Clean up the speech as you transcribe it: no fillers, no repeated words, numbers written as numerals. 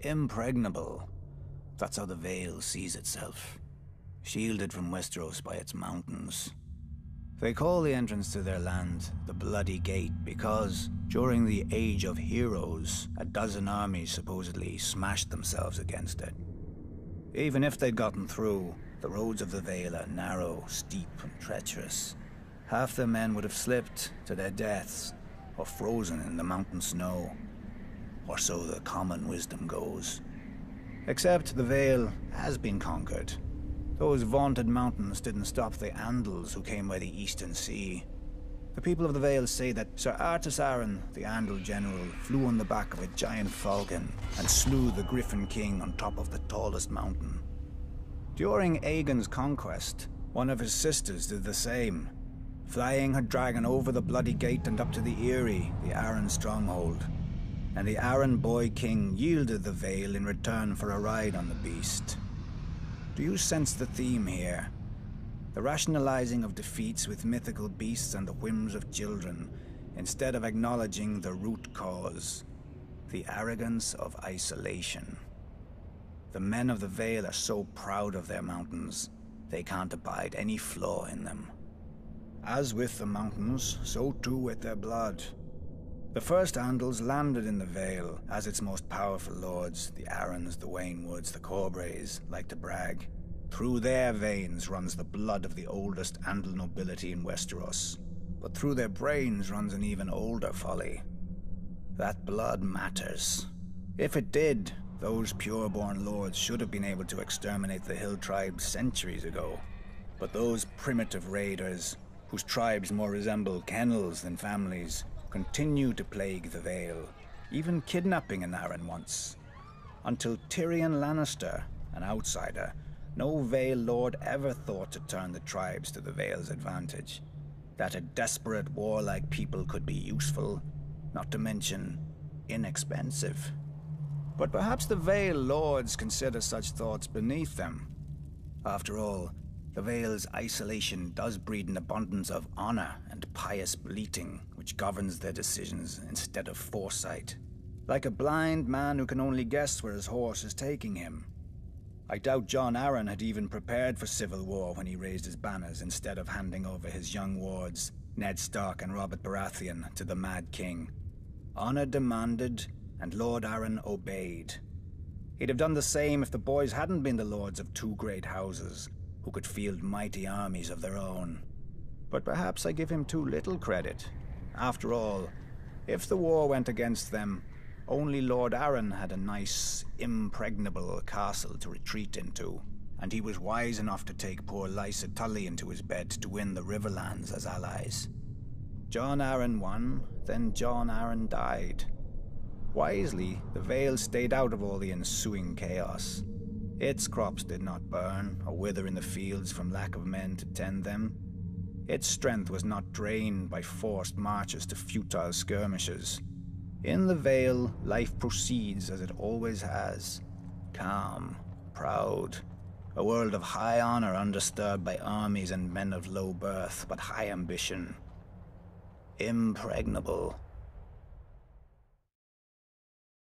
Impregnable. That's how the Vale sees itself. Shielded from Westeros by its mountains. They call the entrance to their land the Bloody Gate because, during the Age of Heroes, a dozen armies supposedly smashed themselves against it. Even if they'd gotten through, the roads of the Vale are narrow, steep, and treacherous. Half their men would have slipped to their deaths, or frozen in the mountain snow. Or so the common wisdom goes. Except the Vale has been conquered. Those vaunted mountains didn't stop the Andals who came by the Eastern Sea. The people of the Vale say that Sir Artus Arryn, the Andal general, flew on the back of a giant falcon and slew the Griffin King on top of the tallest mountain. During Aegon's conquest, one of his sisters did the same, flying her dragon over the Bloody Gate and up to the Eyrie, the Arryn stronghold. And the Arryn boy king yielded the Vale in return for a ride on the beast. Do you sense the theme here? The rationalizing of defeats with mythical beasts and the whims of children, instead of acknowledging the root cause, the arrogance of isolation. The men of the Vale are so proud of their mountains, they can't abide any flaw in them. As with the mountains, so too with their blood. The first Andals landed in the Vale, as its most powerful lords, the Arryns, the Waynwoods, the Corbrays, like to brag. Through their veins runs the blood of the oldest Andal nobility in Westeros, but through their brains runs an even older folly. That blood matters. If it did, those pure-born lords should have been able to exterminate the hill tribes centuries ago. But those primitive raiders, whose tribes more resemble kennels than families, continue to plague the Vale, even kidnapping an Arryn once. Until Tyrion Lannister, an outsider, no Vale lord ever thought to turn the tribes to the Vale's advantage. That a desperate, warlike people could be useful, not to mention inexpensive. But perhaps the Vale lords consider such thoughts beneath them. After all, the Vale's isolation does breed an abundance of honor and pious bleating, which governs their decisions instead of foresight. Like a blind man who can only guess where his horse is taking him. I doubt Jon Arryn had even prepared for civil war when he raised his banners instead of handing over his young wards, Ned Stark and Robert Baratheon, to the Mad King. Honor demanded, and Lord Arryn obeyed. He'd have done the same if the boys hadn't been the lords of two great houses, who could field mighty armies of their own. But perhaps I give him too little credit. After all, if the war went against them, only Lord Arryn had a nice, impregnable castle to retreat into, and he was wise enough to take poor Lysa Tully into his bed to win the Riverlands as allies. Jon Arryn won, then Jon Arryn died. Wisely, the Vale stayed out of all the ensuing chaos. Its crops did not burn or wither in the fields from lack of men to tend them. Its strength was not drained by forced marches to futile skirmishes. In the Vale, life proceeds as it always has. Calm, proud, a world of high honor undisturbed by armies and men of low birth, but high ambition. Impregnable.